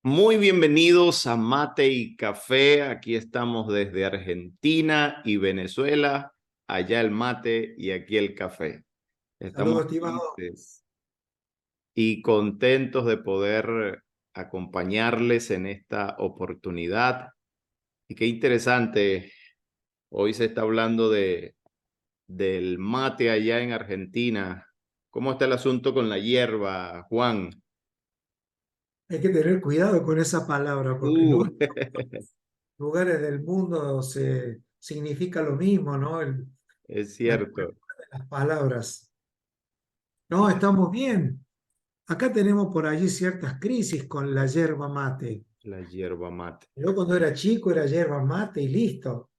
Muy bienvenidos a Mate y Café. Aquí estamos desde Argentina y Venezuela. Allá el mate y aquí el café. Estamos Saludos, estimado. felices y contentos de poder acompañarles en esta oportunidad. Y qué interesante, hoy se está hablando del mate allá en Argentina. ¿Cómo está el asunto con la hierba, Juan? Hay que tener cuidado con esa palabra porque en Uh, muchos lugares del mundo significa lo mismo, ¿no? es La cierto, cuestión de las palabras. No, estamos bien. Acá tenemos por allí ciertas crisis con la yerba mate. la hierba mate. Yo cuando era chico era yerba mate y listo.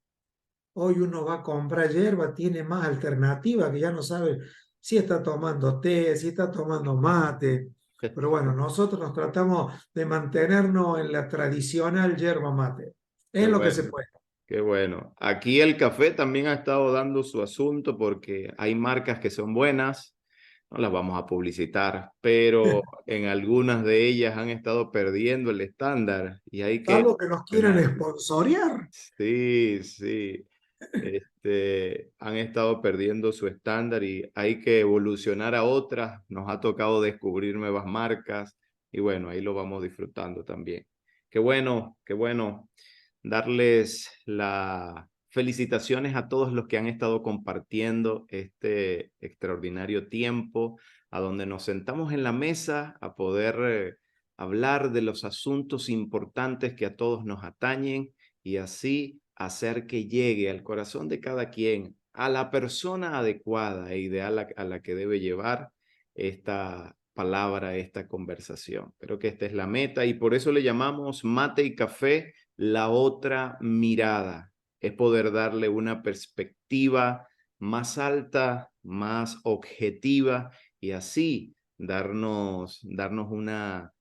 Hoy uno va a comprar yerba, tiene más alternativas que ya no sabe si está tomando té, si está tomando mate. Pero bueno, nosotros nos tratamos de mantenernos en la tradicional yerba mate. Qué Es lo que se bueno, puede. qué bueno. Aquí el café también ha estado dando su asunto porque hay marcas que son buenas, no las vamos a publicitar, pero en algunas de ellas han estado perdiendo el estándar y hay que Salvo que nos quieran evolucionar. sponsorear. Sí, sí. Han estado perdiendo su estándar y hay que evolucionar a otras. Nos ha tocado descubrir nuevas marcas y bueno, ahí lo vamos disfrutando también. Qué bueno darles las felicitaciones a todos los que han estado compartiendo este extraordinario tiempo, a donde nos sentamos en la mesa a poder hablar de los asuntos importantes que a todos nos atañen y así hacer que llegue al corazón de cada quien, a la persona adecuada e ideal a la que debe llevar esta palabra, esta conversación. Creo que esta es la meta y por eso le llamamos mate y café la otra mirada. Es poder darle una perspectiva más alta, más objetiva y así darnos una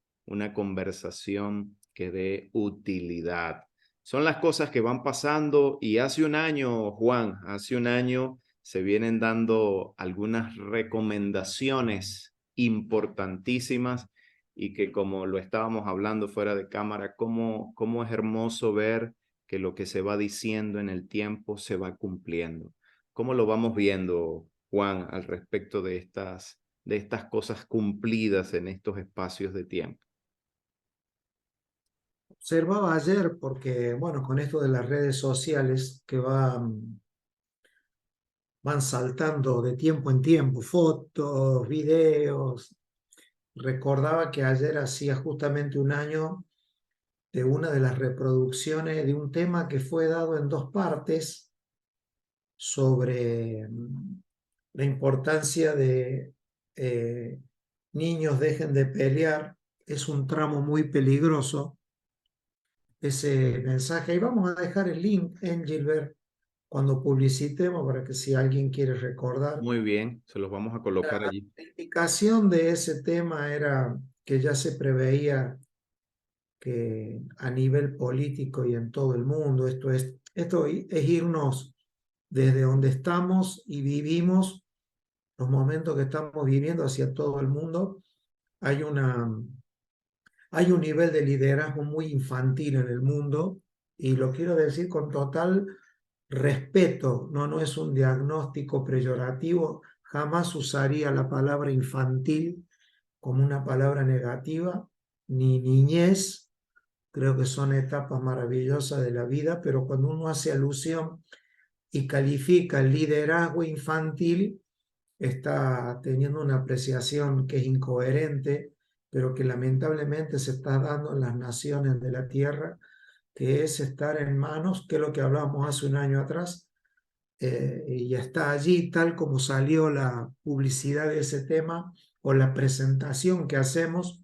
conversación que dé utilidad. Son las cosas que van pasando y hace un año, Juan, hace un año se vienen dando algunas recomendaciones importantísimas y que como lo estábamos hablando fuera de cámara, cómo es hermoso ver que lo que se va diciendo en el tiempo se va cumpliendo. ¿Cómo lo vamos viendo, Juan, al respecto de estas cosas cumplidas en estos espacios de tiempo? Observaba ayer porque, bueno, con esto de las redes sociales que van saltando de tiempo en tiempo, fotos, videos. Recordaba que ayer hacía justamente un año de una de las reproducciones de un tema que fue dado en dos partes sobre la importancia de niños dejen de pelear. Es un tramo muy peligroso ese mensaje. Y vamos a dejar el link en Gilbert cuando publicitemos para que si alguien quiere recordar. Muy bien, se los vamos a colocar La allí. indicación de ese tema era que ya se preveía que a nivel político y en todo el mundo, esto es irnos desde donde estamos y vivimos los momentos que estamos viviendo hacia todo el mundo. Hay hay un nivel de liderazgo muy infantil en el mundo y lo quiero decir con total respeto, no es un diagnóstico peyorativo, jamás usaría la palabra infantil como una palabra negativa, ni niñez. Creo que son etapas maravillosas de la vida, pero cuando uno hace alusión y califica el liderazgo infantil, está teniendo una apreciación que es incoherente, pero que lamentablemente se está dando en las naciones de la tierra, que es estar en manos, que es lo que hablábamos hace un año atrás, y está allí tal como salió la publicidad de ese tema o la presentación que hacemos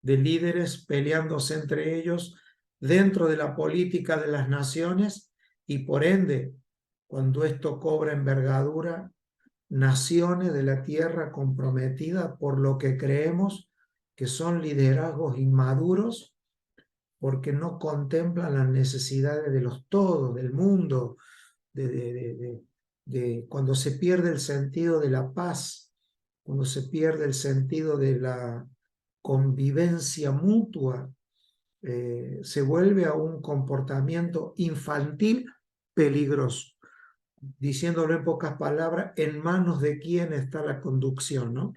de líderes peleándose entre ellos dentro de la política de las naciones y por ende, cuando esto cobra envergadura, naciones de la tierra comprometidas por lo que creemos que son liderazgos inmaduros porque no contemplan las necesidades de los todos, del mundo, de, de, de, de, cuando se pierde el sentido de la paz, cuando se pierde el sentido de la convivencia mutua, se vuelve a un comportamiento infantil peligroso. Diciéndolo en pocas palabras, en manos de quién está la conducción, ¿no?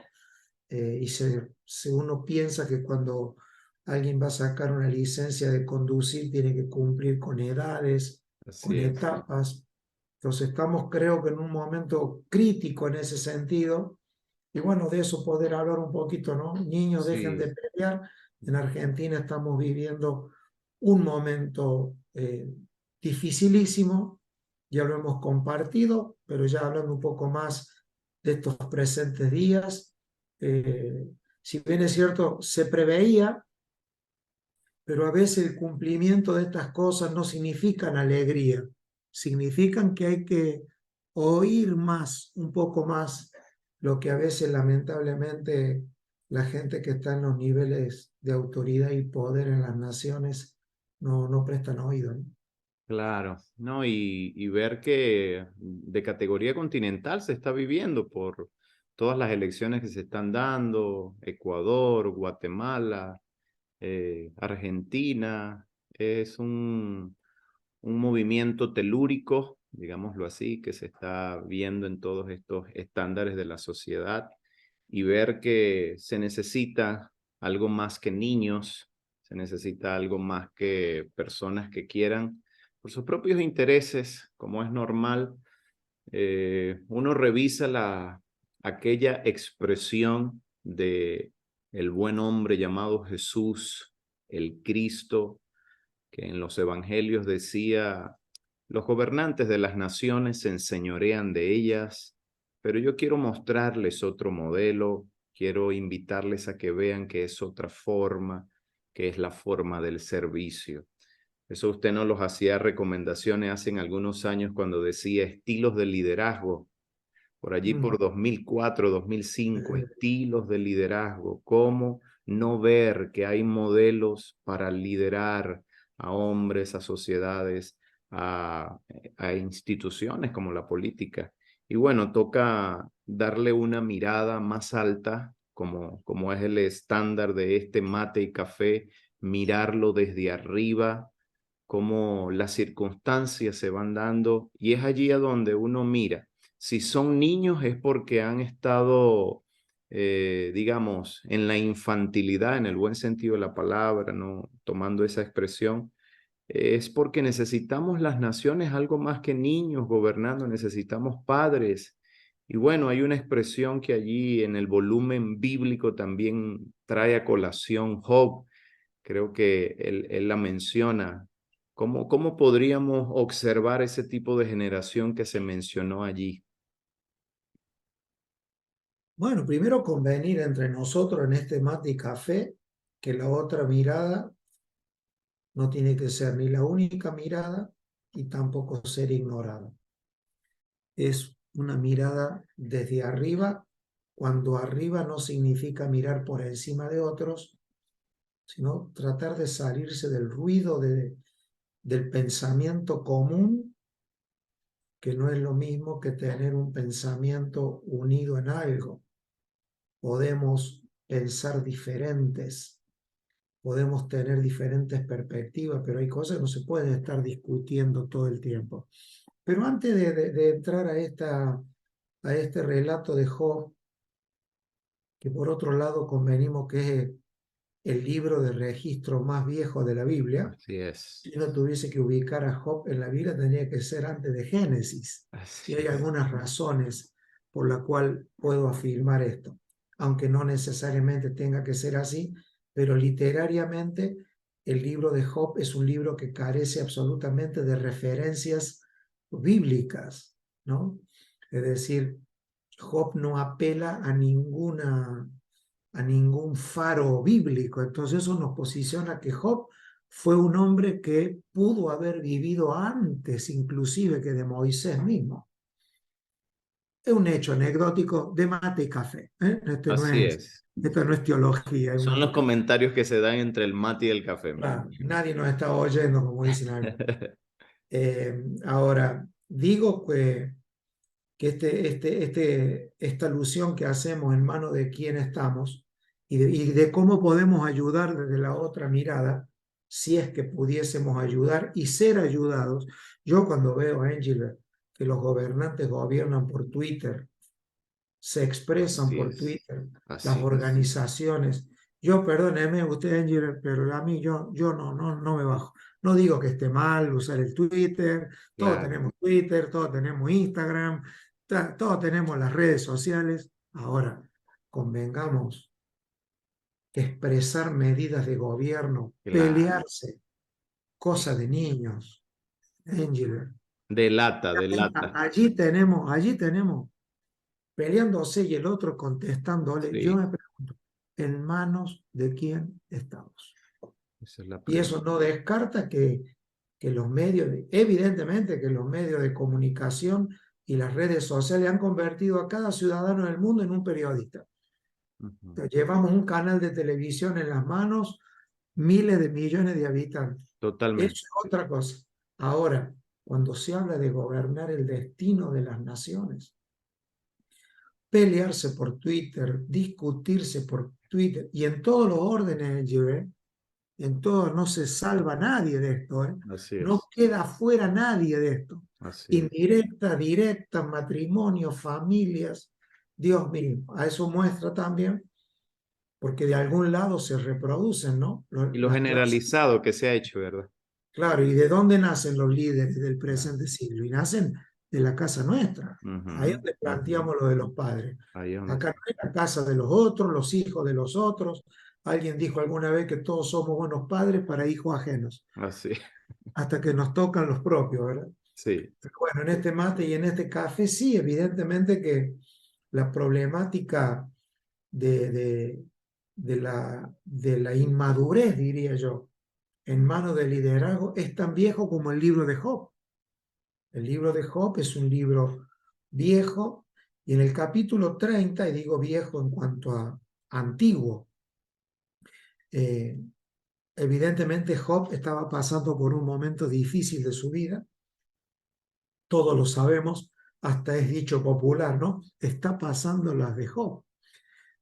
Y si uno piensa que cuando alguien va a sacar una licencia de conducir tiene que cumplir con edades, Así con es. etapas. Entonces estamos, creo que en un momento crítico en ese sentido. Y bueno, de eso poder hablar un poquito, ¿no? Niños, dejen Sí, de pelear. En Argentina estamos viviendo un momento dificilísimo, ya lo hemos compartido, pero ya hablando un poco más de estos presentes días, si bien es cierto, se preveía, pero a veces el cumplimiento de estas cosas no significan alegría, significan que hay que oír más, un poco más, lo que a veces lamentablemente la gente que está en los niveles de autoridad y poder en las naciones no prestan oído, ¿no? claro, ¿no? Y ver que de categoría continental se está viviendo por todas las elecciones que se están dando, Ecuador, Guatemala, Argentina, es un movimiento telúrico, digámoslo así, que se está viendo en todos estos estándares de la sociedad y ver que se necesita algo más que niños, se necesita algo más que personas que quieran, por sus propios intereses, como es normal, uno revisa aquella expresión de el buen hombre llamado Jesús, el Cristo, que en los evangelios decía, los gobernantes de las naciones se enseñorean de ellas, pero yo quiero mostrarles otro modelo, quiero invitarles a que vean que es otra forma, que es la forma del servicio. Eso usted nos los hacía recomendaciones hace algunos años cuando decía estilos de liderazgo, por allí Mm. por 2004, 2005, estilos de liderazgo, cómo no ver que hay modelos para liderar a hombres, a sociedades, a instituciones como la política. Y bueno, toca darle una mirada más alta, como es el estándar de este mate y café, mirarlo desde arriba, cómo las circunstancias se van dando, y es allí a donde uno mira. Si son niños es porque han estado, digamos, en la infantilidad, en el buen sentido de la palabra, ¿no? Tomando esa expresión, es porque necesitamos las naciones algo más que niños gobernando, necesitamos padres. Y bueno, hay una expresión que allí en el volumen bíblico también trae a colación Job, creo que él la menciona. ¿Cómo podríamos observar ese tipo de generación que se mencionó allí? Bueno, primero convenir entre nosotros en este mate y café que la otra mirada no tiene que ser ni la única mirada y tampoco ser ignorada. Es una mirada desde arriba, cuando arriba no significa mirar por encima de otros, sino tratar de salirse del ruido del pensamiento común, que no es lo mismo que tener un pensamiento unido en algo. Podemos pensar diferentes, podemos tener diferentes perspectivas, pero hay cosas que no se pueden estar discutiendo todo el tiempo. Pero antes de entrar a este relato de Job, que por otro lado convenimos que es el libro de registro más viejo de la Biblia, Así es, si uno tuviese que ubicar a Job en la Biblia, tendría que ser antes de Génesis. Y así hay es, algunas razones por las cuales puedo afirmar esto, aunque no necesariamente tenga que ser así, pero literariamente el libro de Job es un libro que carece absolutamente de referencias bíblicas, ¿no? Es decir, Job no apela a ningún faro bíblico. Entonces eso nos posiciona que Job fue un hombre que pudo haber vivido antes inclusive que de Moisés mismo. Es un hecho anecdótico de mate y café, ¿eh? así es. Esto no es teología, es un Son los mate y café. comentarios que se dan entre el mate y el café, me Claro, imagino. nadie nos está oyendo, como dicen algunos. Ahora, digo que esta alusión que hacemos en manos de quién estamos y de cómo podemos ayudar desde la otra mirada, si es que pudiésemos ayudar y ser ayudados. Yo cuando veo, Angela, que los gobernantes gobiernan por Twitter, se expresan Así por es, Twitter, las así es. organizaciones. Yo, perdóneme usted, Angela, pero a mí yo no me bajo. No digo que esté mal usar el Claro, Twitter, todos tenemos Instagram, todos tenemos las redes sociales. Ahora, convengamos que expresar medidas de gobierno, claro. pelearse, cosa de niños, Angela. Delata, delata. Allí tenemos peleándose y el otro contestándole. Yo Sí, me pregunto, ¿en manos de quién estamos? esa es la Y eso pregunta. no descarta que los medios, evidentemente que los medios de comunicación y las redes sociales han convertido a cada ciudadano del mundo en un periodista. Ujú. Entonces, llevamos un canal de televisión en las manos, miles de millones de habitantes. Eso Totalmente. es otra cosa. Ahora, cuando se habla de gobernar el destino de las naciones, pelearse por Twitter, discutirse por Twitter, y en todos los órdenes, ¿eh? En todo, no se salva nadie de esto, ¿eh? Así No es, queda fuera nadie de esto. así es. Indirecta, directa, matrimonio, familias, Dios mío, a eso muestra también, porque de algún lado se reproducen, ¿no? Y lo Las clases. generalizado que se ha hecho, ¿verdad? Claro, ¿y de dónde nacen los líderes del Claro. presente siglo? Y nacen de la casa nuestra. Ahí es Ujú, donde ujú. planteamos lo de los padres. Ahí es donde Acá está. no es la casa de los otros, los hijos de los otros. Alguien dijo alguna vez que todos somos buenos padres para hijos ajenos, Así, hasta que nos tocan los propios, ¿verdad? sí, Pero bueno, en este mate y en este café sí, evidentemente que la problemática de, de, de la inmadurez, diría yo, en manos del liderazgo es tan viejo como el libro de Job. El libro de Job es un libro viejo y en el capítulo 30, y digo viejo en cuanto a antiguo, eh, evidentemente Job estaba pasando por un momento difícil de su vida, todos lo sabemos, hasta es dicho popular, ¿no? Está pasando las de Job.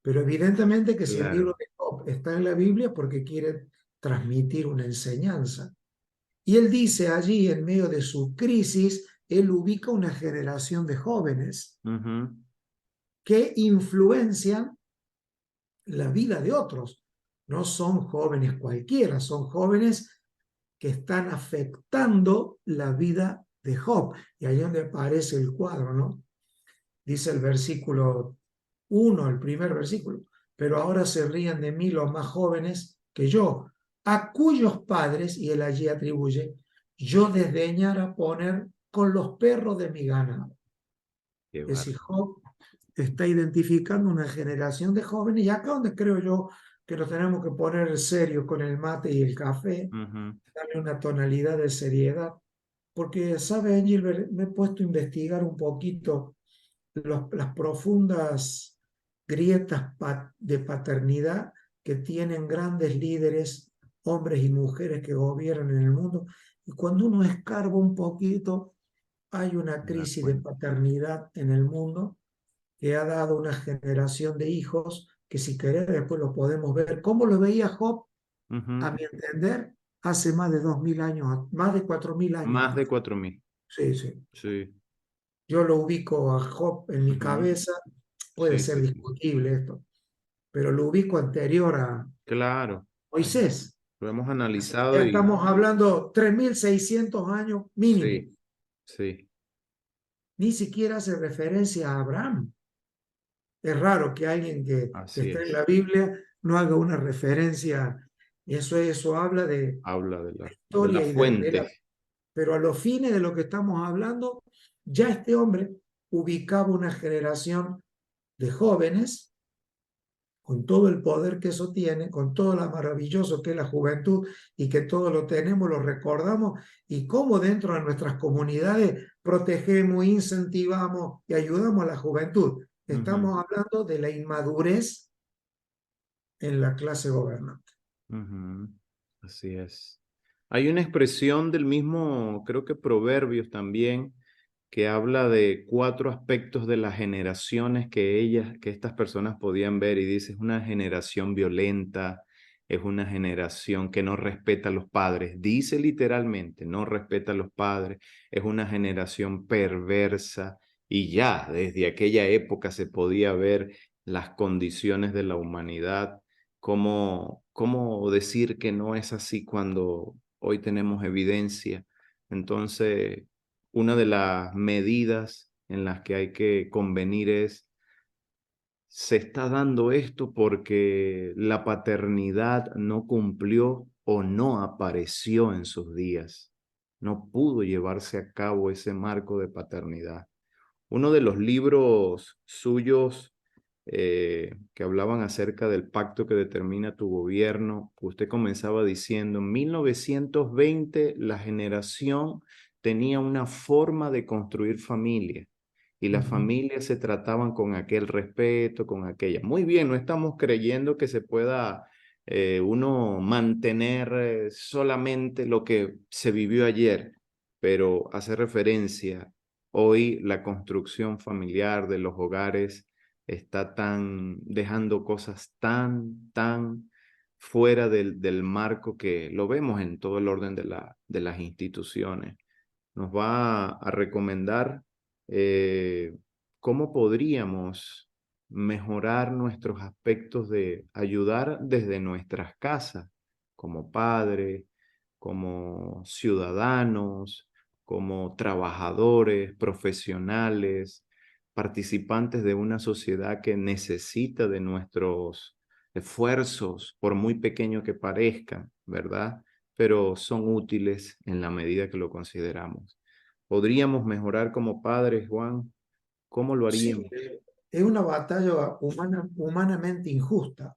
Pero evidentemente que si el libro claro. de Job está en la Biblia porque quiere transmitir una enseñanza. Y él dice allí, en medio de su crisis, él ubica una generación de jóvenes Ujú. que influencian la vida de otros. No son jóvenes cualquiera, son jóvenes que están afectando la vida de Job. Y ahí es donde aparece el cuadro, ¿no? Dice el versículo 1, el primer versículo, pero ahora se ríen de mí los más jóvenes que yo, a cuyos padres, y él allí atribuye, yo desdeñara poner con los perros de mi ganado. Qué Es decir, bárbaro. Job está identificando una generación de jóvenes, y acá donde creo yo que nos tenemos que poner serios con el mate y el café, Ujú. darle una tonalidad de seriedad, porque, ¿sabe, Gilbert? Me he puesto a investigar un poquito las profundas grietas de paternidad que tienen grandes líderes, hombres y mujeres que gobiernan en el mundo. Y cuando uno escarba un poquito, hay una Me da crisis de cuenta. paternidad en el mundo que ha dado una generación de hijos que si querés después lo podemos ver. ¿Cómo lo veía Job? A Ujú. mi entender, hace más de 2000 años, más de 4000 años Más de atrás. 4.000. Sí, sí. Sí. Yo lo ubico a Job en mi Ujú. cabeza, puede Sí, ser sí, sí. discutible esto, pero lo ubico anterior a Claro. Moisés. Lo hemos Así que ya analizado y estamos hablando 3600 años mínimo. sí, sí. Ni siquiera hace referencia a Abraham. Es raro que alguien que Así está en la es. Biblia no haga una referencia. Eso habla de Habla de la historia y de relato. fuente. Pero a los fines de lo que estamos hablando, ya este hombre ubicaba una generación de jóvenes con todo el poder que eso tiene, con todo lo maravilloso que es la juventud y que todo lo tenemos, lo recordamos, y cómo dentro de nuestras comunidades protegemos, incentivamos y ayudamos a la juventud. Ujú, Estamos hablando de la inmadurez en la clase gobernante. ujú. Así es. Hay una expresión del mismo, creo que Proverbios también, que habla de 4 aspectos de las generaciones que estas personas podían ver y dice, es una generación violenta, es una generación que no respeta a los padres. Dice literalmente, no respeta a los padres. Es una generación perversa y ya desde aquella época se podía ver las condiciones de la humanidad. ¿Cómo decir que no es así cuando hoy tenemos evidencia? Entonces, una de las medidas en las que hay que convenir es, se está dando esto porque la paternidad no cumplió o no apareció en sus días. No pudo llevarse a cabo ese marco de paternidad. Uno de los libros suyos que hablaban acerca del pacto que determina tu gobierno, usted comenzaba diciendo, en 1920 la generación tenía una forma de construir familia y las familias se trataban con aquel respeto, con aquella. Muy bien, no estamos creyendo que se pueda uno mantener solamente lo que se vivió ayer, pero hace referencia, hoy la construcción familiar de los hogares está dejando cosas tan fuera del marco que lo vemos en todo el orden de las instituciones. Nos va a recomendar eh, cómo podríamos mejorar nuestros aspectos de ayudar desde nuestras casas, como padres, como ciudadanos, como trabajadores, profesionales, participantes de una sociedad que necesita de nuestros esfuerzos, por muy pequeño que parezcan, ¿verdad? Pero son útiles en la medida que lo consideramos. ¿Podríamos mejorar como padres, Juan? ¿Cómo lo Sí, haríamos? es una batalla humanamente injusta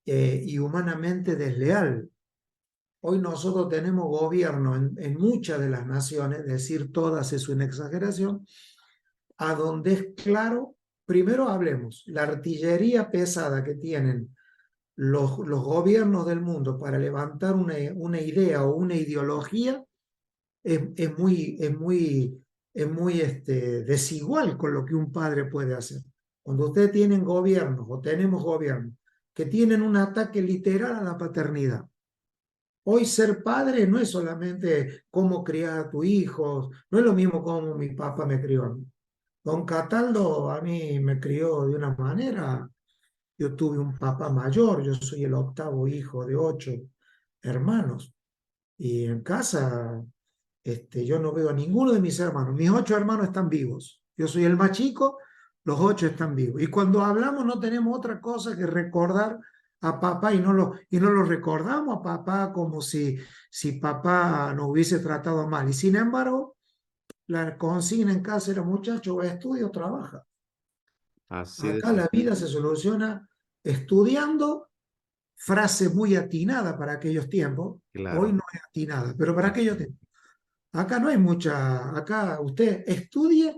y humanamente desleal. Hoy nosotros tenemos gobierno en muchas de las naciones, decir todas es una exageración, a donde es claro, primero hablemos, la artillería pesada que tienen los gobiernos del mundo para levantar una idea o una ideología es muy desigual con lo que un padre puede hacer. Cuando ustedes tienen gobiernos o tenemos gobiernos que tienen un ataque literal a la paternidad. Hoy ser padre no es solamente cómo criar a tu hijo, no es lo mismo como mi papá me crió a mí. Don Cataldo a mí me crió de una manera, yo tuve un papá mayor, yo soy el octavo hijo de 8 hermanos, y en casa yo no veo a ninguno de mis hermanos. Mis 8 hermanos están vivos. Yo soy el más chico, los 8 están vivos. Y cuando hablamos no tenemos otra cosa que recordar a papá y no lo recordamos a papá como si papá nos hubiese tratado mal. Y sin embargo, la consigna en casa era, muchacho, estudia o trabaja. Así de Acá la vida sencillo. se soluciona estudiando, frase muy atinada para aquellos tiempos. Hoy Claro, no es atinada, pero para aquellos así. tiempos. Acá no hay mucha, acá usted estudie,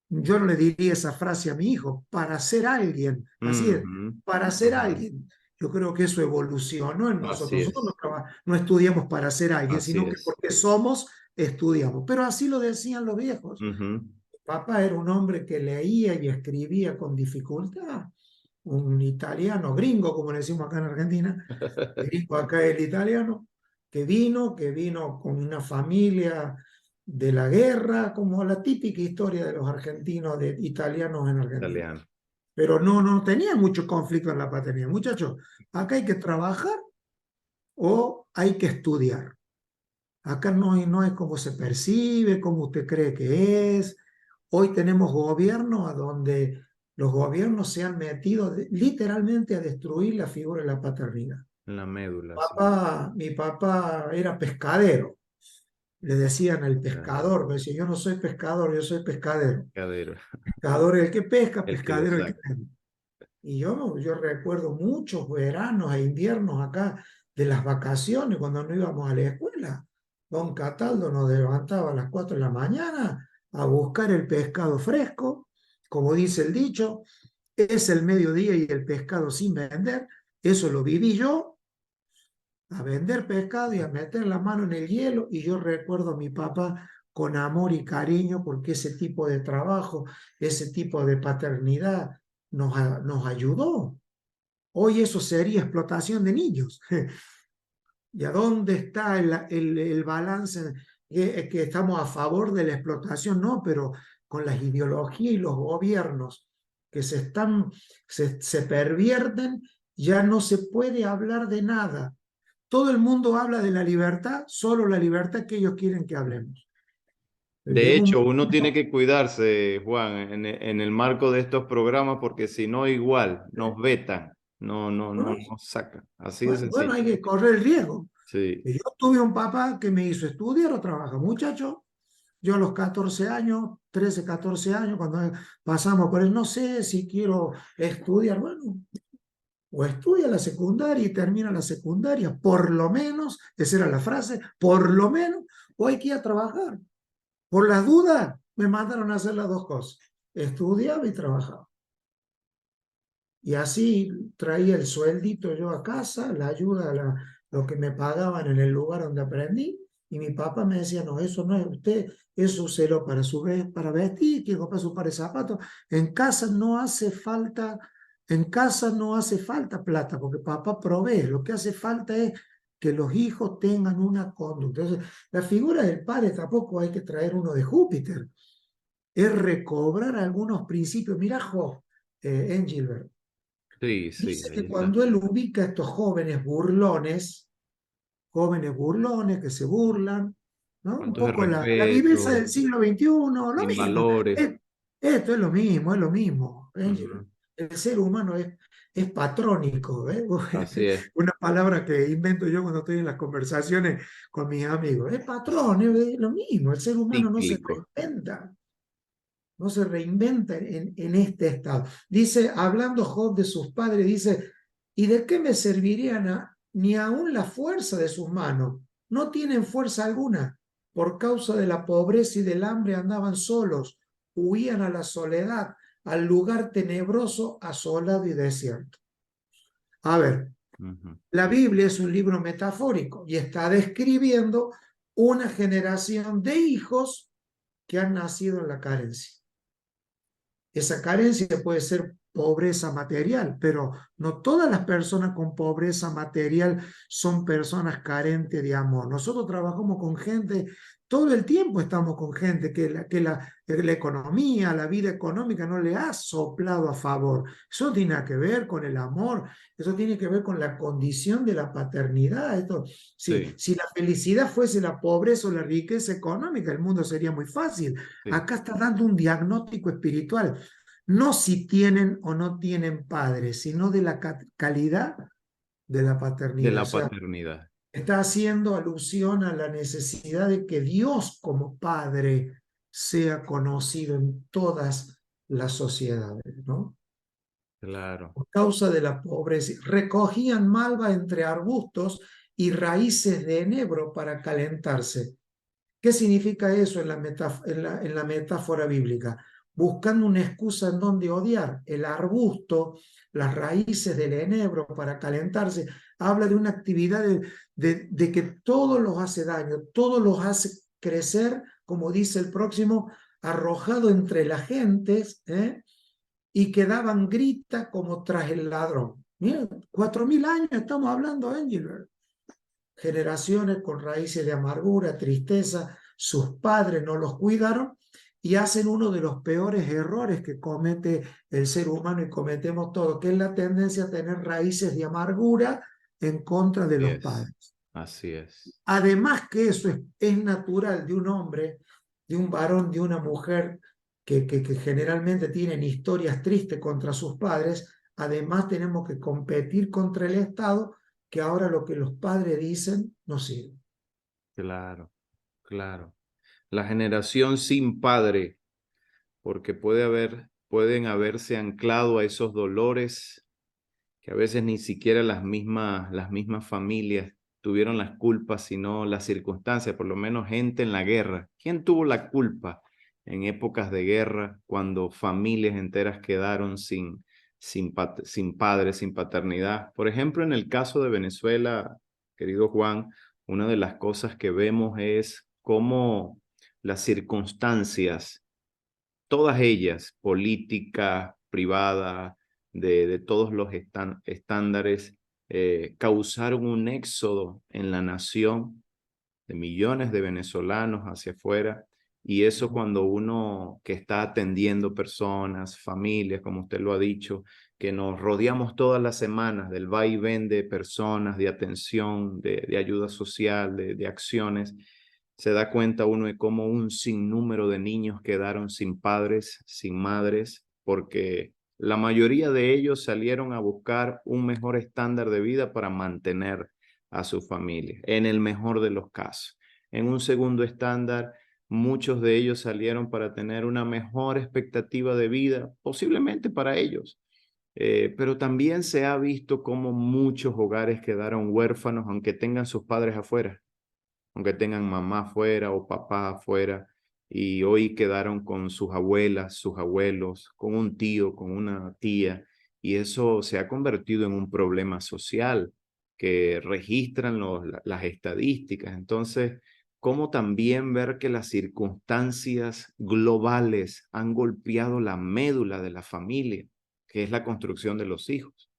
yo no le diría esa frase a mi hijo, para ser alguien, así es, Ujú, para ser ujú. alguien. Yo creo que eso evolucionó en Así nosotros. Nosotros no, es, no estudiamos para ser alguien, así sino que es. porque somos, estudiamos. Pero así lo decían los viejos. Ujú. Papá era un hombre que leía y escribía con dificultad, un italiano gringo, como le decimos acá en Argentina, gringo acá el italiano, que vino con una familia de la guerra, como la típica historia de los argentinos, de italianos en Argentina. Italiano. Pero no tenía mucho conflicto en la paternidad. Muchachos, acá hay que trabajar o hay que estudiar. Acá no es como se percibe, como usted cree que es. Hoy tenemos gobiernos a donde los gobiernos se han metido literalmente a destruir la figura de la paternidad. En la médula, sí. Mi papá era pescadero, le decían el Ya, pescador, me decía, yo no soy pescador, yo soy pescadero. cadero. Pescador es el que pesca, El que lo pescadero es el que saca. pesca. Y yo recuerdo muchos veranos e inviernos acá de las vacaciones cuando no íbamos a la escuela. Don Cataldo nos levantaba a las 4 de la mañana a buscar el pescado fresco, como dice el dicho, es el mediodía y el pescado sin vender. Eso lo viví yo, a vender pescado y a meter la mano en el hielo. Y yo recuerdo a mi papá con amor y cariño porque ese tipo de trabajo, ese tipo de paternidad nos ayudó. Hoy eso sería explotación de niños. ¿Y a dónde está el balance? Que estamos a favor de la explotación, no, pero con las ideologías y los gobiernos que se pervierten, ya no se puede hablar de nada. Todo el mundo habla de la libertad, solo la libertad que ellos quieren que hablemos. De Llega un hecho, uno tiene momento, que cuidarse, Juan, en el marco de estos programas, porque si no, igual nos vetan, bueno, nos sacan. Así de bueno, sencillo. hay que correr el riesgo. Sí, Y yo tuve un papá que me hizo estudiar o trabajar. Muchacho, yo a los 14 años, 13 14 años, cuando pasamos por él, no sé si quiero estudiar. Bueno, o estudia la secundaria y termina la secundaria, por lo menos, esa era la frase, por lo menos, o hay que ir a trabajar. Por las dudas, me mandaron a hacer las dos cosas. Estudiaba y trabajaba. Y así traía el sueldito yo a casa, la ayuda, lo que me pagaban en el lugar donde aprendí. Y mi papá me decía, no, eso no es usted, eso úselo para para vestir, que comprar su par de zapatos. En casa no hace falta, en casa no hace falta plata, porque papá provee. Lo que hace falta es que los hijos tengan una conducta. Entonces, la figura del padre tampoco hay que traer uno de Júpiter, es recobrar algunos principios. Mira, Job, Engelbert. sí, sí, Dice ahí que está. cuando él ubica a estos jóvenes burlones que se burlan, ¿no? Un Faltos de poco la viveza del respeto, siglo XXI, lo sin mismo. valores. Esto es lo mismo. Angelo. Ujú. El ser humano es patrónico, ¿eh? Así es, Una palabra que invento yo cuando estoy en las conversaciones con mis amigos. Es patrón, es lo mismo. El ser humano no se cíclico. reinventa. No se reinventa en este estado. Dice, hablando Job de sus padres, dice, ¿y de qué me servirían ni aún la fuerza de sus manos? No tienen fuerza alguna. Por causa de la pobreza y del hambre andaban solos, huían a la soledad, al lugar tenebroso, asolado y desierto. A ver, Ujú. la Biblia es un libro metafórico y está describiendo una generación de hijos que han nacido en la carencia. Esa carencia puede ser pobreza material, pero no todas las personas con pobreza material son personas carentes de amor. Nosotros trabajamos con gente, todo el tiempo estamos con gente que la economía, la vida económica no le ha soplado a favor. Eso tiene que ver con el amor, eso tiene que ver con la condición de la paternidad. Sí, Si la felicidad fuese la pobreza o la riqueza económica, el mundo sería muy fácil. sí, Acá está dando un diagnóstico espiritual, no si tienen o no tienen padres, sino de la calidad de la de paternidad. O la sea, paternidad. está haciendo alusión a la necesidad de que Dios como Padre sea conocido en todas las sociedades, ¿no? Claro. Por causa de la pobreza. Recogían malva entre arbustos y raíces de enebro para calentarse. ¿Qué significa eso en la metáfora bíblica? Buscando una excusa en donde odiar. El arbusto, las raíces del enebro para calentarse, habla de una actividad de que todo los hace daño, todo los hace crecer, como dice el próximo, arrojado entre las gentes, y que daban grita como tras el ladrón. Mira, 4000 años estamos hablando, Engelbert. Generaciones con raíces de amargura, tristeza, sus padres no los cuidaron y hacen uno de los peores errores que comete el ser humano y cometemos todos, que es la tendencia a tener raíces de amargura en contra de Así los es. padres. Así es. Además que eso es natural de un hombre, de un varón, de una mujer que generalmente tienen historias tristes contra sus padres. Además tenemos que competir contra el Estado, que ahora lo que los padres dicen no sirve. Claro, claro. La generación sin padre, porque pueden haberse anclado a esos dolores que a veces ni siquiera las mismas familias tuvieron las culpas, sino las circunstancias, por lo menos gente en la guerra. ¿Quién tuvo la culpa en épocas de guerra cuando familias enteras quedaron sin padres, sin paternidad? Por ejemplo, en el caso de Venezuela, querido Juan, una de las cosas que vemos es cómo las circunstancias, todas ellas, políticas, privadas, de todos los estándares, causaron un éxodo en la nación de millones de venezolanos hacia afuera. Y eso cuando uno que está atendiendo personas, familias, como usted lo ha dicho, que nos rodeamos todas las semanas del va y ven de personas, de atención, de ayuda social, de acciones, se da cuenta uno de cómo un sinnúmero de niños quedaron sin padres, sin madres, porque la mayoría de ellos salieron a buscar un mejor estándar de vida para mantener a su familia, en el mejor de los casos. En un segundo estándar, muchos de ellos salieron para tener una mejor expectativa de vida, posiblemente para ellos. Pero también se ha visto cómo muchos hogares quedaron huérfanos, aunque tengan sus padres afuera, aunque tengan mamá afuera o papá afuera, y hoy quedaron con sus abuelas, sus abuelos, con un tío, con una tía, y eso se ha convertido en un problema social que registran las estadísticas. Entonces, ¿cómo también ver que las circunstancias globales han golpeado la médula de la familia, que es la construcción de los hijos?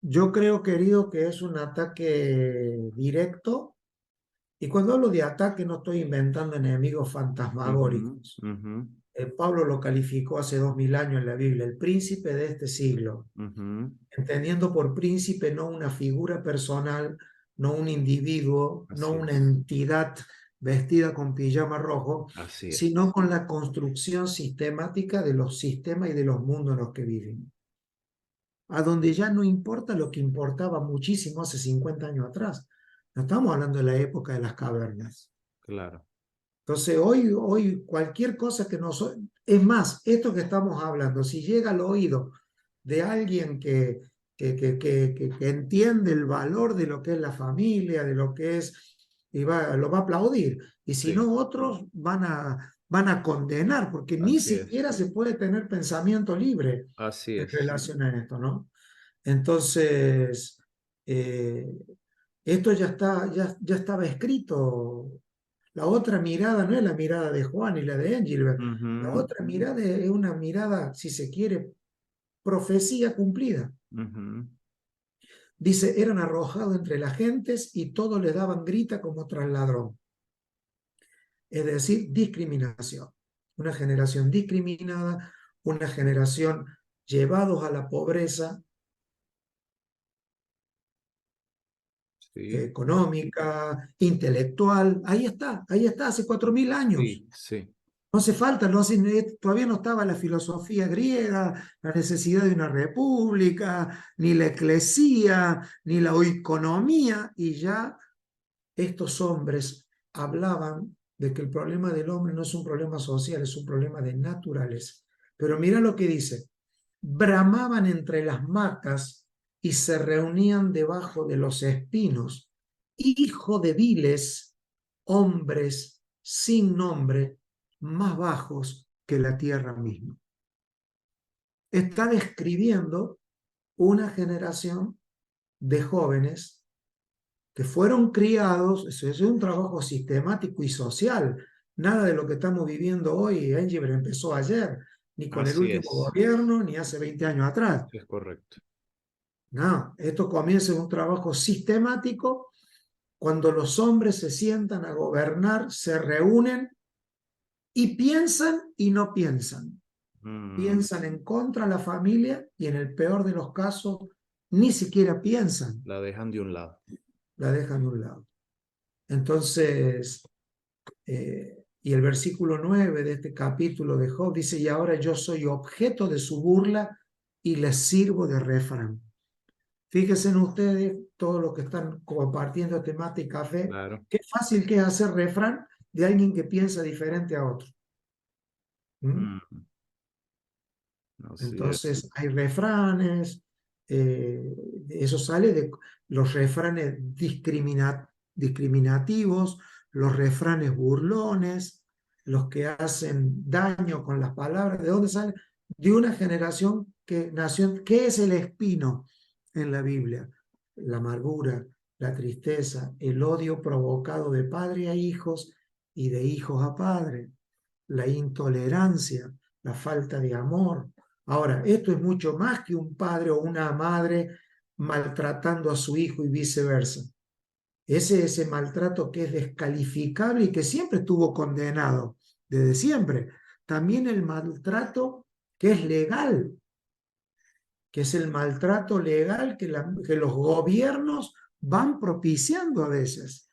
Yo creo, querido, que es un ataque directo. Y cuando hablo de ataque, no estoy inventando enemigos Ujú, fantasmagóricos. ujú, Pablo lo calificó hace 2000 años en la Biblia, el príncipe de este siglo, ujú. entendiendo por príncipe no una figura personal, no un individuo, no Así una es, entidad vestida con pijama rojo, así es. sino con la construcción sistemática de los sistemas y de los mundos en los que viven. A donde ya no importa lo que importaba muchísimo hace 50 años atrás. No estamos hablando de la época de las cavernas. Claro. Entonces, hoy cualquier cosa que nos... Es más, esto que estamos hablando, si llega al oído de alguien que entiende el valor de lo que es la familia, de lo que es, lo va a aplaudir. Y si Sí, no, otros van a condenar, porque ni así es. siquiera se puede tener pensamiento libre Así en es. relación a esto, ¿no? Entonces, eh, esto ya estaba escrito. La otra mirada no es la mirada de Juan y la de Engelbert. La Ujú, otra mirada es una mirada, si se quiere, profecía cumplida. ujú. Dice, eran arrojados entre las gentes y todos les daban grita como tras ladrón. Es decir, discriminación. Una generación discriminada, una generación llevados a la pobreza Sí, económica, intelectual. Ahí está, hace 4000 años. sí, sí. No hace falta, no hace, todavía no estaba la filosofía griega, la necesidad de una república, ni la eclesía, ni la oikonomía, y ya estos hombres hablaban de que el problema del hombre no es un problema social, es un problema de naturaleza. Pero mira lo que dice, bramaban entre las macas y se reunían debajo de los espinos, hijo de viles, hombres sin nombre, más bajos que la tierra misma. Está describiendo una generación de jóvenes que fueron criados, eso es un trabajo sistemático y social. Nada de lo que estamos viviendo hoy, Angie, empezó ayer, ni con el Así último es. gobierno, ni hace 20 años atrás. Sí, es correcto. No, esto comienza en un trabajo sistemático cuando los hombres se sientan a gobernar, se reúnen y piensan y no piensan. Mm, Piensan en contra de la familia y en el peor de los casos ni siquiera piensan, la dejan de un lado. la dejan de un lado. Entonces, y el versículo 9 de este capítulo de Job dice, y ahora yo soy objeto de su burla y les sirvo de refrán. Fíjense en ustedes, todos los que están compartiendo este mate y café, Claro. qué fácil que es hacer refrán de alguien que piensa diferente a otro. ¿Mm? Mm, así es. Entonces, hay refranes, eso sale de los refranes discriminativos, los refranes burlones, los que hacen daño con las palabras. ¿De dónde sale? De una generación que nació. ¿Qué es el espino en la Biblia? La amargura, la tristeza, el odio provocado de padre a hijos y de hijos a padre. la intolerancia, la falta de amor. Ahora, esto es mucho más que un padre o una madre maltratando a su hijo y viceversa. Ese maltrato que es descalificable y que siempre estuvo condenado, desde siempre. También el maltrato que es legal, que es el maltrato legal que los gobiernos van propiciando a veces.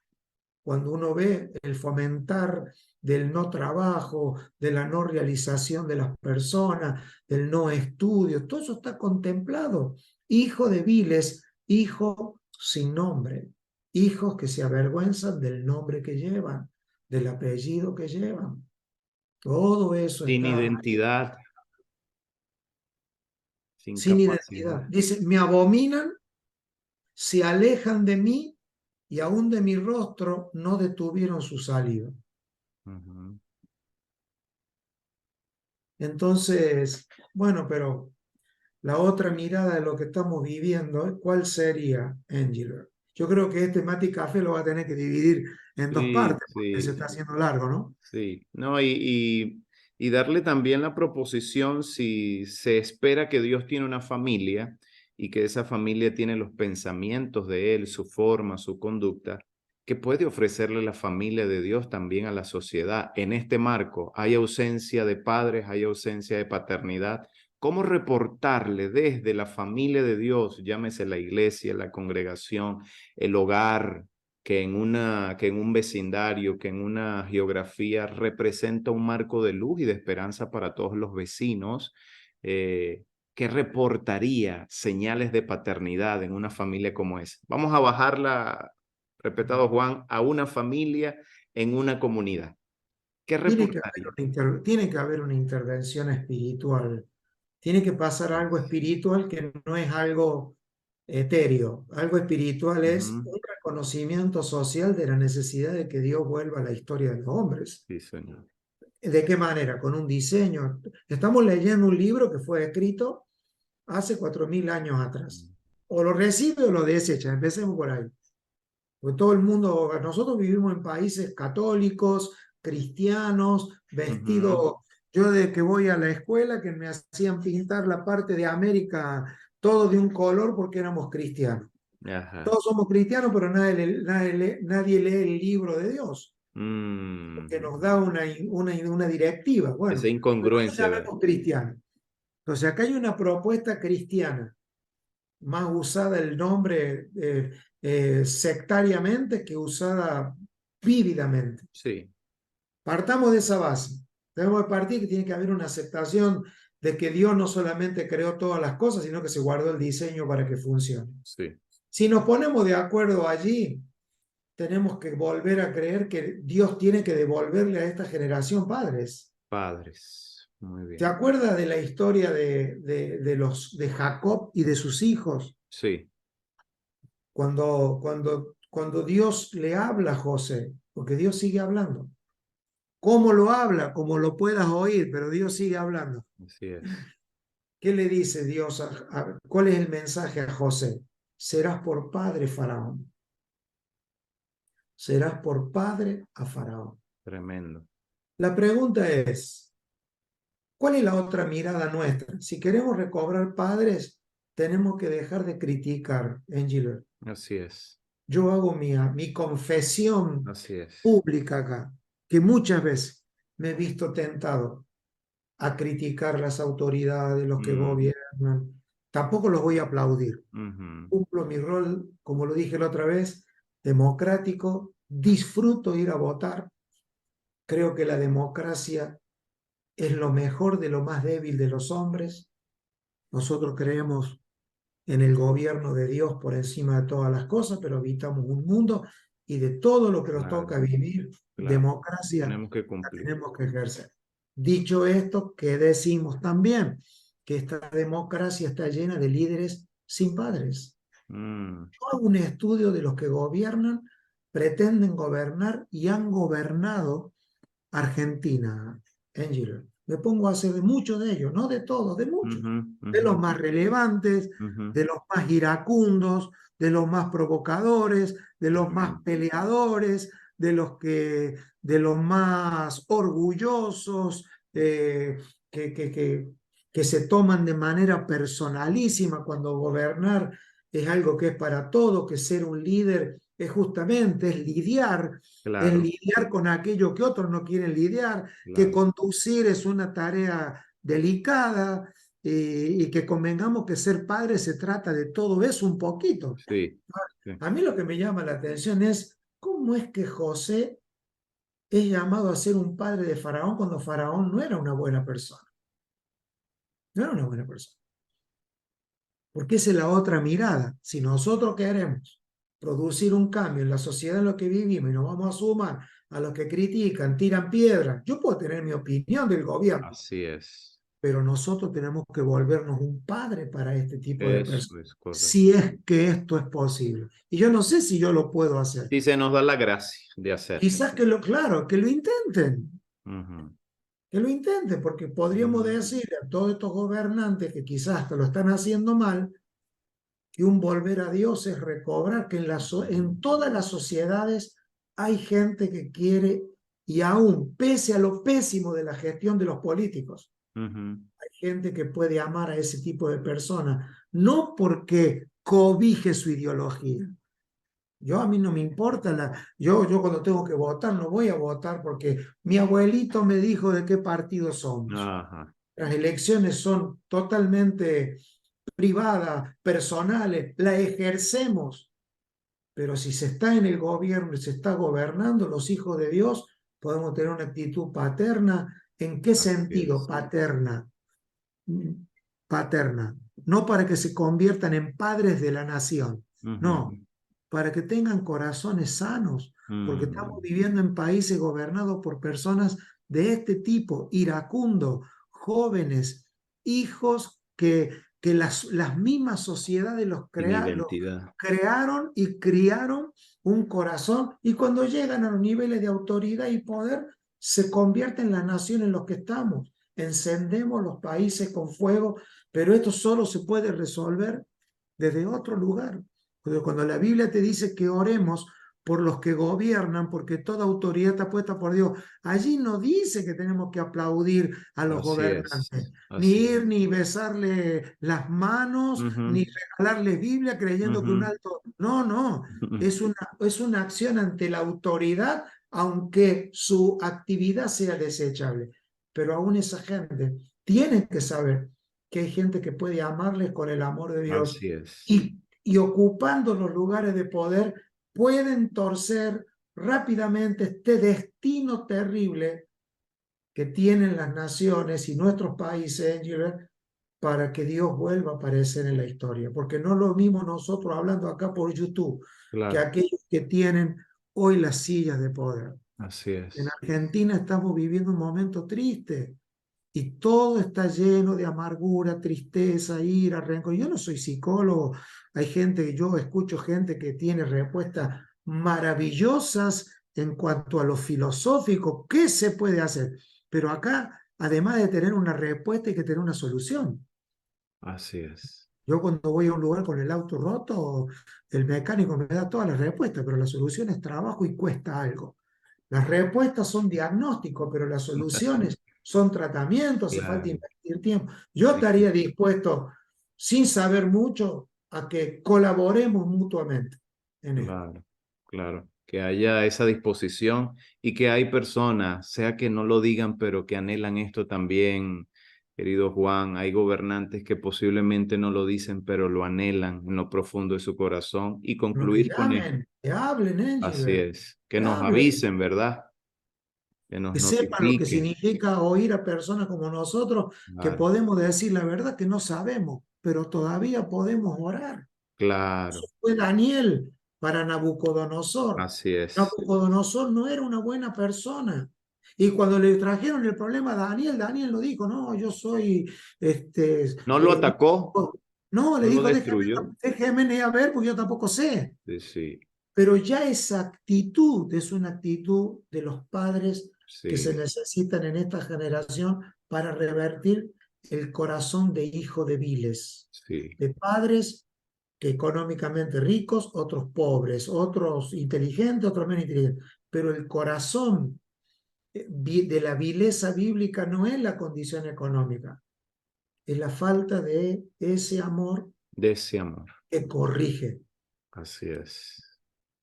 Cuando uno ve el fomentar del no trabajo, de la no realización de las personas, del no estudio, todo eso está contemplado. Hijo de viles, hijo sin nombre, hijos que se avergüenzan del nombre que llevan, del apellido que llevan. Todo eso Sin está identidad, sin sin capacidad. identidad. Dice, me abominan, se alejan de mí y aún de mi rostro no detuvieron su saliva. Ujú. Entonces, bueno, pero la otra mirada de lo que estamos viviendo, ¿cuál sería, Angelo? Yo creo que este Mati Café lo va a tener que dividir en dos Sí, partes porque se sí. está haciendo largo, ¿no? Sí, no, y darle también la proposición si se espera que Dios tiene una familia y que esa familia tiene los pensamientos de Él, su forma, su conducta, que puede ofrecerle la familia de Dios también a la sociedad. En este marco hay ausencia de padres, hay ausencia de paternidad. ¿Cómo reportarle desde la familia de Dios, llámese la iglesia, la congregación, el hogar, que en un vecindario, que en una geografía representa un marco de luz y de esperanza para todos los vecinos? ¿Qué reportaría señales de paternidad en una familia como esa? Vamos a bajarla, respetado Juan, a una familia en una comunidad. ¿Qué reportaría? Tiene que haber una intervención espiritual. Tiene que pasar algo espiritual que no es algo etéreo. Algo espiritual es Ujú. un reconocimiento social de la necesidad de que Dios vuelva a la historia de los hombres. Sí, señor. ¿De qué manera? Con un diseño. Estamos leyendo un libro que fue escrito hace 4.000 años atrás. O lo recibe o lo desecha. Empecemos por ahí. Porque todo el mundo, nosotros vivimos en países católicos, cristianos, Ujú. vestidos. Yo desde que voy a la escuela, que me hacían pintar la parte de América todo de un color porque éramos cristianos. Ajá. Todos somos cristianos, pero nadie lee el libro de Dios, porque nos da Mm. una directiva. Bueno, Esa no nos incongruencia, ¿verdad? llamemos cristianos. Entonces, acá hay una propuesta cristiana, más usada el nombre sectariamente que usada vívidamente. Sí, Partamos de esa base. Tenemos que partir que tiene que haber una aceptación de que Dios no solamente creó todas las cosas, sino que se guardó el diseño para que funcione. sí. Si nos ponemos de acuerdo allí, tenemos que volver a creer que Dios tiene que devolverle a esta generación padres. Padres. Muy ¿Te bien. acuerdas de la historia de Jacob y de sus hijos? Sí, Cuando Dios le habla a José, porque Dios sigue hablando. ¿Cómo lo habla? Como lo puedas oír, pero Dios sigue hablando. así es. ¿Qué le dice Dios? ¿Cuál es el mensaje a José? Serás por padre, Faraón. Serás por padre a Faraón. Tremendo. La pregunta es, ¿cuál es la otra mirada nuestra? Si queremos recobrar padres, tenemos que dejar de criticar, Angelo. Así es. Yo hago mi confesión Así es. pública acá, que muchas veces me he visto tentado a criticar las autoridades, los que Mm, gobiernan. Tampoco los voy a aplaudir. ujú. Cumplo mi rol, como lo dije la otra vez, democrático, disfruto ir a votar. Creo que la democracia es lo mejor de lo más débil de los hombres. Nosotros creemos en el gobierno de Dios por encima de todas las cosas, pero habitamos un mundo y de todo lo que nos Claro, toca vivir, claro. democracia Tenemos que la cumplir. tenemos que ejercer. Dicho esto, ¿qué decimos también? Que esta democracia está llena de líderes sin padres. Mm, Yo hago un estudio de los que gobiernan, pretenden gobernar y han gobernado Argentina, Angelo. Me pongo a hacer de muchos de ellos, no de todos, de muchos. ujú, De ujú, los más relevantes, ujú. de los más iracundos, de los más provocadores, de los más Tremendo. peleadores, de los más orgullosos, que, que, que, que se toman de manera personalísima cuando gobernar es algo que es para todo, que ser un líder es justamente, es Claro, lidiar con aquello que otros no quieren lidiar, que claro. conducir es una tarea delicada, y que convengamos que ser padre se trata de todo eso un poquito. Sí, sí. A mí lo que me llama la atención es cómo es que José es llamado a ser un padre de Faraón cuando Faraón no era una buena persona. No era una buena persona. Porque esa es la otra mirada. Si nosotros queremos producir un cambio en la sociedad en la que vivimos y nos vamos a sumar a los que critican, tiran piedras, yo puedo tener mi opinión del gobierno, Así es. pero nosotros tenemos que volvernos un padre para este tipo de Eso personas, es correcto. si es que esto es posible. Y yo no sé si yo lo puedo hacer. Y se nos da la gracia de hacerlo. Quizás que claro, Ujú. que lo intenten, porque podríamos decirle a todos estos gobernantes que quizás hasta lo están haciendo mal, que un volver a Dios es recobrar que en todas las sociedades hay gente que quiere, y aún pese a lo pésimo de la gestión de los políticos, Ujú. hay gente que puede amar a ese tipo de personas, no porque cobije su ideología. Yo a mí no me importa, yo cuando tengo que votar no voy a votar porque mi abuelito me dijo de qué partido somos. Ajá. Las elecciones son totalmente privadas, personales, las ejercemos, pero si se está en el gobierno y se está gobernando, los hijos de Dios podemos tener una actitud paterna. ¿En qué Así sentido es. paterna? Paterna, no para que se conviertan en padres de la nación, no, Ujú. para que tengan corazones sanos, porque estamos Mm. viviendo en países gobernados por personas de este tipo, iracundo, jóvenes, hijos que las mismas sociedades Sin los identidad. crearon y criaron un corazón, y cuando llegan a los niveles de autoridad y poder, se convierten en la nación en los que estamos. Encendemos los países con fuego, pero esto solo se puede resolver desde otro lugar. Porque cuando la Biblia te dice que oremos por los que gobiernan, porque toda autoridad está puesta por Dios, allí no dice que tenemos que aplaudir a los Así es. gobernantes, ni Así ir, es. ni besarle las manos, Ujú. ni regalarles Biblia creyendo que un Ujú. alto... No, no, es una acción ante la autoridad, aunque su actividad sea desechable. Pero aún esa gente tiene que saber que hay gente que puede amarles con el amor de Dios, Así es. y ocupando los lugares de poder pueden torcer rápidamente este destino terrible que tienen las naciones y nuestros países, Angela, para que Dios vuelva a aparecer en la historia. Porque no es lo mismo nosotros hablando acá por YouTube que Claro. aquellos que tienen hoy las sillas de poder. Así En es. Argentina estamos viviendo un momento triste y todo está lleno de amargura, tristeza, ira, rencor. Yo no soy psicólogo, hay gente, yo escucho gente que tiene respuestas maravillosas en cuanto a lo filosófico, ¿qué se puede hacer? Pero acá, además de tener una respuesta, hay que tener una solución. Así es. Yo cuando voy a un lugar con el auto roto, el mecánico me da todas las respuestas, pero la solución es trabajo y cuesta algo. Las respuestas son diagnósticos, pero las soluciones son tratamientos, hace falta Claro. invertir tiempo. Yo Sí, estaría dispuesto, sin saber mucho, a que colaboremos mutuamente en esto. claro, claro. Que haya esa disposición y que hay personas, sea que no lo digan, pero que anhelan esto también, querido Juan. Hay gobernantes que posiblemente no lo dicen, pero lo anhelan en lo profundo de su corazón. Y Lo que concluir con esto. llamen, que hablen, Así Angie, es. Que que nos hablen, avisen, ¿verdad? Que nos que sepan lo que notifiquen. significa oír a personas como nosotros, que Claro, podemos decir la verdad que no sabemos, pero todavía podemos orar. Eso claro. fue Daniel para Nabucodonosor. Así es. Nabucodonosor no era una buena persona. Y cuando le trajeron el problema a Daniel, Daniel lo dijo, no, yo soy, este, No lo atacó, no, le no lo dijo, destruyó. déjeme ir a ver porque yo tampoco sé. Sí, sí, Pero ya esa actitud es una actitud de los padres que se sí, necesitan en esta generación para revertir el corazón de hijo de viles, sí. de padres que económicamente ricos, otros pobres, otros inteligentes, otros menos inteligentes, pero el corazón de la vileza bíblica no es la condición económica, es la falta de ese amor De ese amor. que corrige. Así es.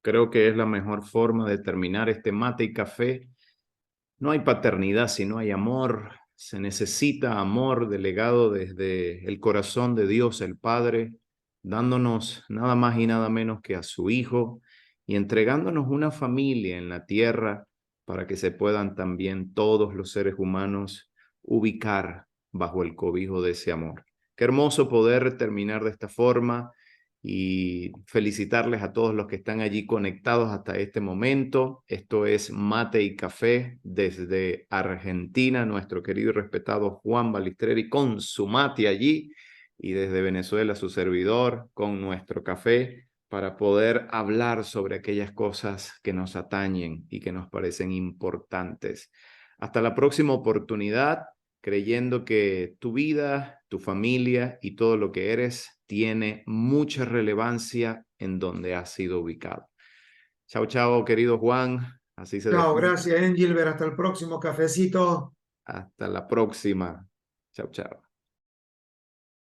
Creo que es la mejor forma de terminar este mate y café. No hay paternidad si no hay amor. Se necesita amor delegado desde el corazón de Dios el Padre, dándonos nada más y nada menos que a su Hijo y entregándonos una familia en la tierra para que se puedan también todos los seres humanos ubicar bajo el cobijo de ese amor. Qué hermoso poder terminar de esta forma y felicitarles a todos los que están allí conectados hasta este momento. Esto es Mate y Café desde Argentina, nuestro querido y respetado Juan Balistreri con su mate allí, y desde Venezuela su servidor con nuestro café para poder hablar sobre aquellas cosas que nos atañen y que nos parecen importantes. Hasta la próxima oportunidad, creyendo que tu vida, tu familia y todo lo que eres tiene mucha relevancia en donde has sido ubicado. Chao, chao, querido Juan. Así se Chao, despide. gracias, Gilbert. Hasta el próximo cafecito. Hasta la próxima. Chao, chao.